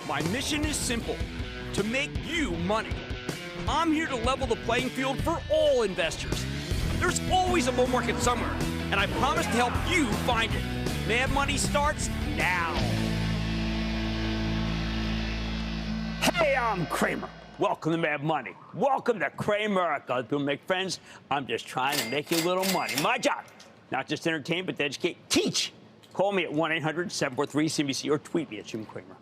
My mission is simple, to make you money. I'm here to level the playing field for all investors. There's always a bull market somewhere, and I promise to help you find it. Mad Money starts now. Hey, I'm Cramer. Welcome to Mad Money. Welcome to Cramer. People make friends. I'm just trying to make you a little money. My job, not just entertain, but to educate, teach. Call me at 1-800-743-CNBC or tweet me at Jim Cramer.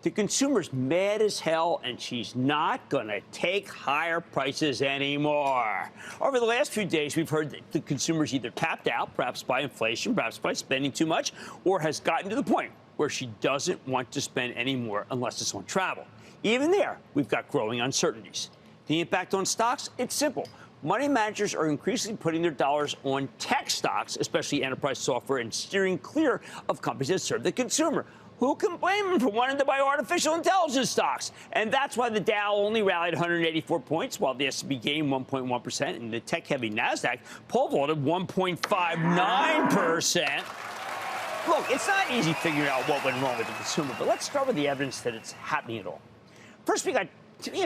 The consumer's mad as hell, and she's not going to take higher prices anymore. Over the last few days, we've heard that the consumer's either tapped out, perhaps by inflation, perhaps by spending too much, or has gotten to the point where she doesn't want to spend any more unless it's on travel. Even there, we've got growing uncertainties. The impact on stocks? It's simple. Money managers are increasingly putting their dollars on tech stocks, especially enterprise software, and steering clear of companies that serve the consumer. Who can blame them for wanting to buy artificial intelligence stocks? And that's why the Dow only rallied 184 points, while the S&P gained 1.1%, and the tech-heavy NASDAQ pole vaulted 1.59%. Look, it's not easy figuring out what went wrong with the consumer, but let's start with the evidence that it's happening at all. First, we have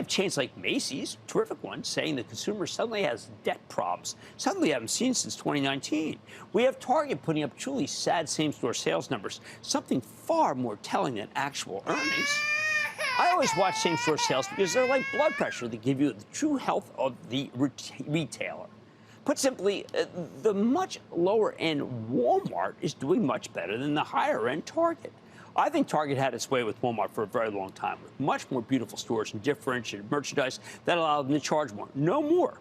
chains like Macy's, terrific one, saying the consumer suddenly has debt problems, something we haven't seen since 2019. We have Target putting up truly sad same-store sales numbers, something far more telling than actual earnings. I always watch same-store sales because they're like blood pressure. They give you the true health of the retailer. Put simply, the much lower-end Walmart is doing much better than the higher-end Target. I think Target had its way with Walmart for a very long time, with much more beautiful stores and differentiated merchandise that allowed them to charge more. No more.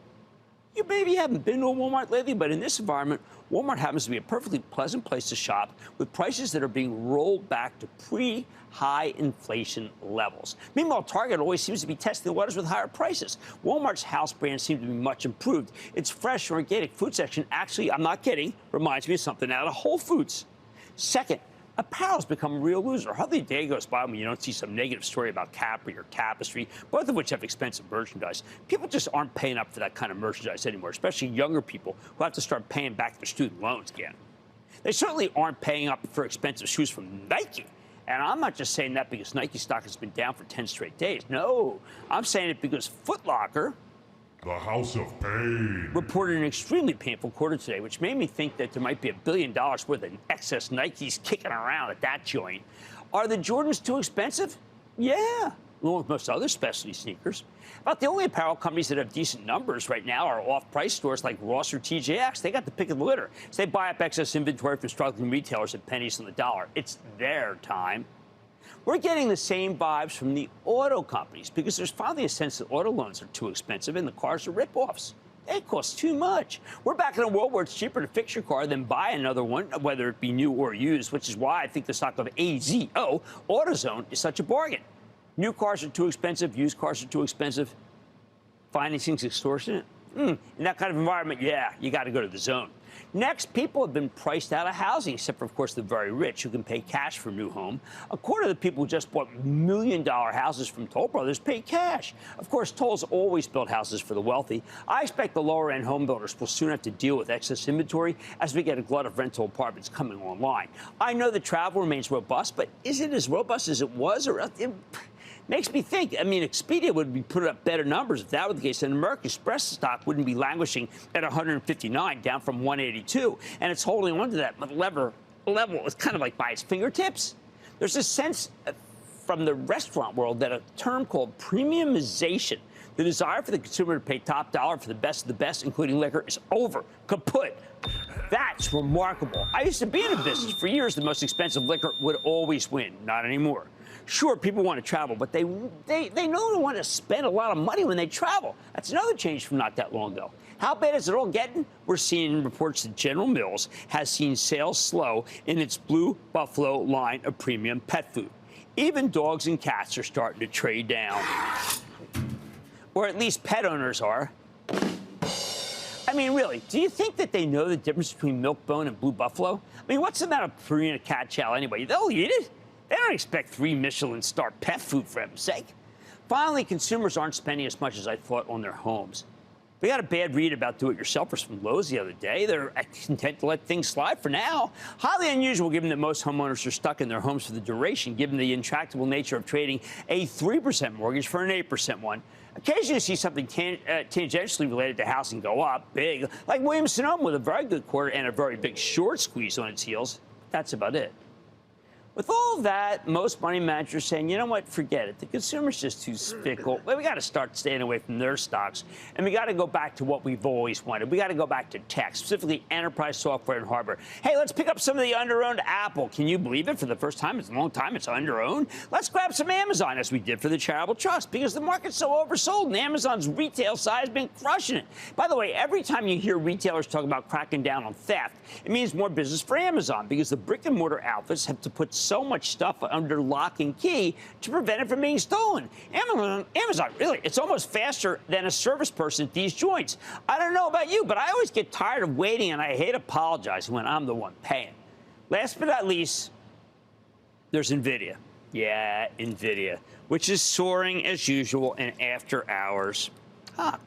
You maybe haven't been to a Walmart lately, but in this environment, Walmart happens to be a perfectly pleasant place to shop with prices that are being rolled back to pre-high inflation levels. Meanwhile, Target always seems to be testing the waters with higher prices. Walmart's house brands seem to be much improved. Its fresh and organic food section actually, I'm not kidding, reminds me of something out of Whole Foods. Second, apparel's become a real loser. Hardly a day goes by when you don't see some negative story about Capri or Tapestry, both of which have expensive merchandise. People just aren't paying up for that kind of merchandise anymore, especially younger people who have to start paying back their student loans again. They certainly aren't paying up for expensive shoes from Nike. And I'm not just saying that because Nike stock has been down for 10 straight days. No, I'm saying it because Foot Locker, the House of Pain, reported an extremely painful quarter today, which made me think that there might be $1 billion worth of excess Nikes kicking around at that joint. Are the Jordans too expensive? Yeah, along with most other specialty sneakers. About the only apparel companies that have decent numbers right now are off-price stores like Ross or TJX. They got the pick of the litter. So they buy up excess inventory from struggling retailers at pennies on the dollar. It's their time. We're getting the same vibes from the auto companies because there's finally a sense that auto loans are too expensive and the cars are ripoffs. They cost too much. We're back in a world where it's cheaper to fix your car than buy another one, whether it be new or used, which is why I think the stock of AZO, AutoZone, is such a bargain. New cars are too expensive. Used cars are too expensive. Financing's extortionate. In that kind of environment, yeah, you got to go to the zone. Next, people have been priced out of housing, except for, of course, the very rich who can pay cash for a new home. A quarter of the people who just bought $1 million houses from Toll Brothers pay cash. Of course, Toll's always built houses for the wealthy. I expect the lower-end home builders will soon have to deal with excess inventory as we get a glut of rental apartments coming online. I know that travel remains robust, but is it as robust as it was? Or makes me think. I mean, Expedia would be putting up better numbers if that were the case. And American Express stock wouldn't be languishing at 159, down from 182. And it's holding on to that level. It's kind of like by its fingertips. There's a sense from the restaurant world that a term called premiumization, the desire for the consumer to pay top dollar for the best of the best, including liquor, is over. Kaput. That's remarkable. I used to be in a business. For years, the most expensive liquor would always win. Not anymore. Sure, people want to travel, but they know they want to spend a lot of money when they travel. That's another change from not that long ago. How bad is it all getting? We're seeing reports that General Mills has seen sales slow in its Blue Buffalo line of premium pet food. Even dogs and cats are starting to trade down. Or at least pet owners are. I mean, really, do you think that they know the difference between Milk-Bone and Blue Buffalo? I mean, what's the matter with Purina cat chow anyway? They'll eat it. They don't expect 3 Michelin-star pet food, for heaven's sake. Finally, consumers aren't spending as much as I thought on their homes. We got a bad read about do-it-yourselfers from Lowe's the other day. They're content to let things slide for now. Highly unusual given that most homeowners are stuck in their homes for the duration, given the intractable nature of trading a 3% mortgage for an 8% one. Occasionally you see something tangentially related to housing go up big, like Williams-Sonoma with a very good quarter and a very big short squeeze on its heels. That's about it. With all of that, most money managers are saying, you know what, forget it. The consumer's just too fickle. We got to start staying away from their stocks, and we got to go back to what we've always wanted. We got to go back to tech, specifically enterprise software and hardware. Hey, let's pick up some of the under-owned Apple. Can you believe it? For the first time in a long time, it's under-owned. Let's grab some Amazon, as we did for the charitable trust, because the market's so oversold, and Amazon's retail side has been crushing it. By the way, every time you hear retailers talk about cracking down on theft, it means more business for Amazon, because the brick-and-mortar outfits have to put so much stuff under lock and key to prevent it from being stolen. Amazon, really, it's almost faster than a service person at these joints. I don't know about you, but I always get tired of waiting, and I hate apologizing when I'm the one paying. Last but not least, there's NVIDIA. Yeah, NVIDIA, which is soaring as usual in after hours.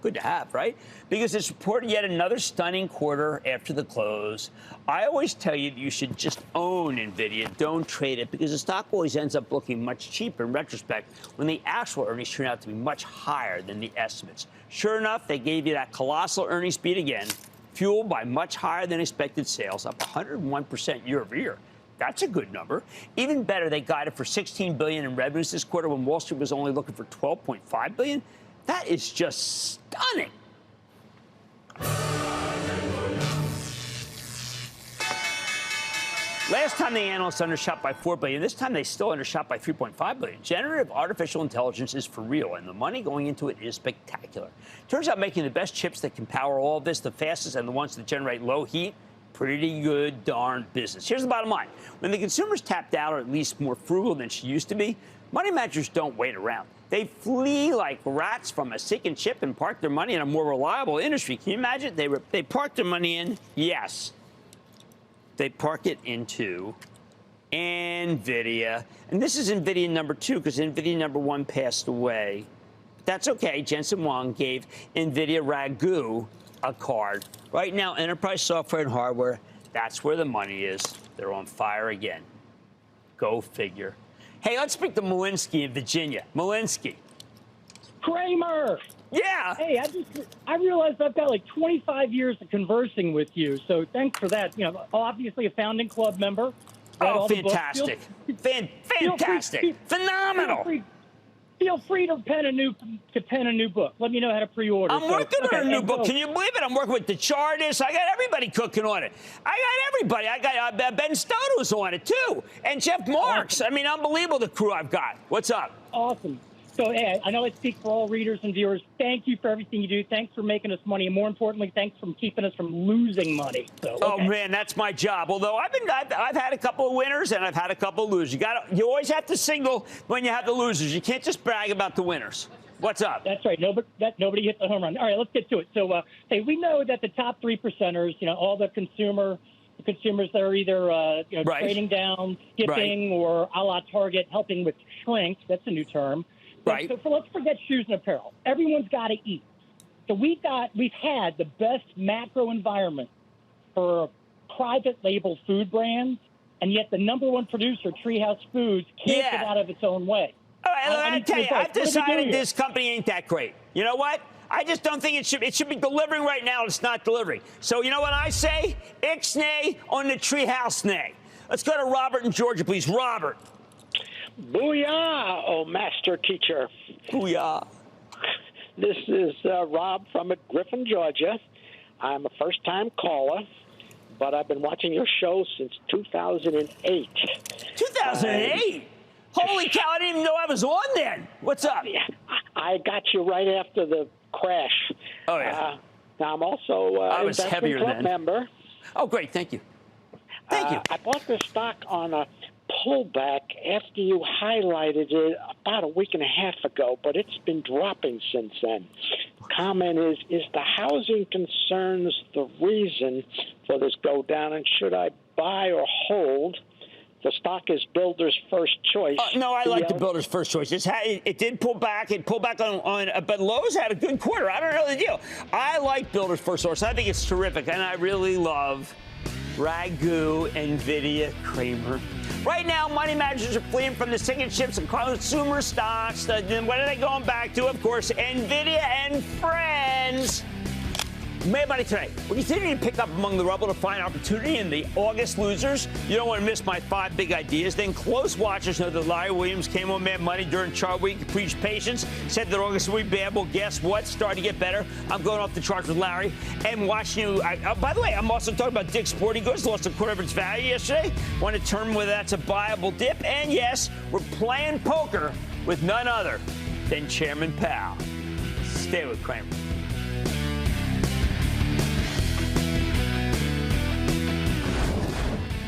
Good to have, right? Because it's reported yet another stunning quarter after the close. I always tell you that you should just own NVIDIA, don't trade it, because the stock always ends up looking much cheaper in retrospect when the actual earnings turn out to be much higher than the estimates. Sure enough, they gave you that colossal earnings beat again, fueled by much higher than expected sales, up 101% year over year. That's a good number. Even better, they guided for $16 billion in revenues this quarter when Wall Street was only looking for $12.5 billion. That is just stunning. Last time the analysts undershot by $4 billion. This time they still undershot by $3.5 billion. Generative artificial intelligence is for real, and the money going into it is spectacular. Turns out making the best chips that can power all of this the fastest and the ones that generate low heat, pretty good darn business. Here's the bottom line. When the consumer's tapped out, or at least more frugal than she used to be, money managers don't wait around. They flee like rats from a sinking ship and park their money in a more reliable industry. Can you imagine? They park their money in, yes. They park it into NVIDIA. And this is NVIDIA number 2, because NVIDIA number 1 passed away. But that's okay. Jensen Huang gave NVIDIA Ragu a card. Right now, enterprise software and hardware, that's where the money is. They're on fire again. Go figure. Hey, let's speak to Malinsky in Virginia. Malinsky. Cramer! Yeah. Hey, I realized I've got like 25 years of conversing with you, so thanks for that. You know, obviously a founding club member. Oh, fantastic. Fantastic. Phenomenal. Feel free to pen a new book. Let me know how to pre-order. I'm working on a new book. Can you believe it? I'm working with the Chartists. I got everybody cooking on it. I got everybody. I got Ben Stoto's on it, too. And Jeff Marks. Awesome. I mean, unbelievable, the crew I've got. What's up? Awesome. So, hey, I know I speak for all readers and viewers. Thank you for everything you do. Thanks for making us money. And more importantly, thanks for keeping us from losing money. So, okay. Oh, man, that's my job. Although I've had a couple of winners and I've had a couple of losers. You always have to single when you have the losers. You can't just brag about the winners. What's up? That's right. Nobody hit the home run. All right, let's get to it. So, hey, we know that the top 3%ers, you know, all the consumers that are either right. Trading down, skipping, right. Or a la Target, helping with shrink. That's a new term. Right. So let's forget shoes and apparel. Everyone's got to eat. So we've had the best macro environment for private label food brands, and yet the number one producer, Treehouse Foods, can't get out of its own way. All right, I'll tell you, I've decided this company ain't that great. You know what? I just don't think it should be delivering right now. It's not delivering. So you know what I say? Ixnay on the Treehouse nay. Let's go to Robert in Georgia, please. Robert. Booyah, oh master teacher. Booyah. This is Rob from Griffin, Georgia. I'm a first-time caller, but I've been watching your show since 2008. 2008? Holy cow, I didn't even know I was on then. What's up? I got you right after the crash. Oh, yeah. Now, I'm also an investment club member. Oh, great. Thank you. Thank you. I bought the stock on a pullback after you highlighted it about a week and a half ago, but it's been dropping since then. Comment is the housing concerns the reason for this go down, and should I buy or hold? The stock is builder's first choice. No, I like the builder's first choice. It did pull back. It pulled back on but Lowe's had a good quarter. I don't know the deal. I like builder's first choice. I think it's terrific, and I really love Ragu, NVIDIA, Cramer. Right now, money managers are fleeing from the sinking ships and consumer stocks. What are they going back to? Of course, NVIDIA and friends. Mad Money today. We're continuing to pick up among the rubble to find opportunity in the August losers. You don't want to miss my 5 big ideas. Then close watchers know that Larry Williams came on Mad Money during chart week, preached patience, said that August would be bad. Well, guess what? Starting to get better. I'm going off the charts with Larry and watching you. By the way, I'm also talking about Dick's Sporting Goods. Lost a quarter of its value yesterday. Want to determine whether that's a buyable dip. And yes, we're playing poker with none other than Chairman Powell. Stay with Cramer.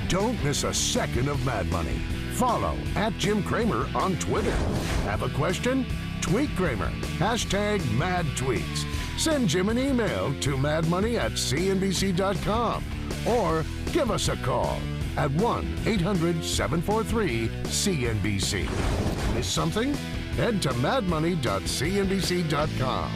Don't miss a second of Mad Money. Follow @Jim Cramer on Twitter. Have a question? Tweet Cramer. #MadTweets. Send Jim an email to madmoney@cnbc.com or give us a call at 1-800-743-CNBC. Miss something? Head to madmoney.cnbc.com.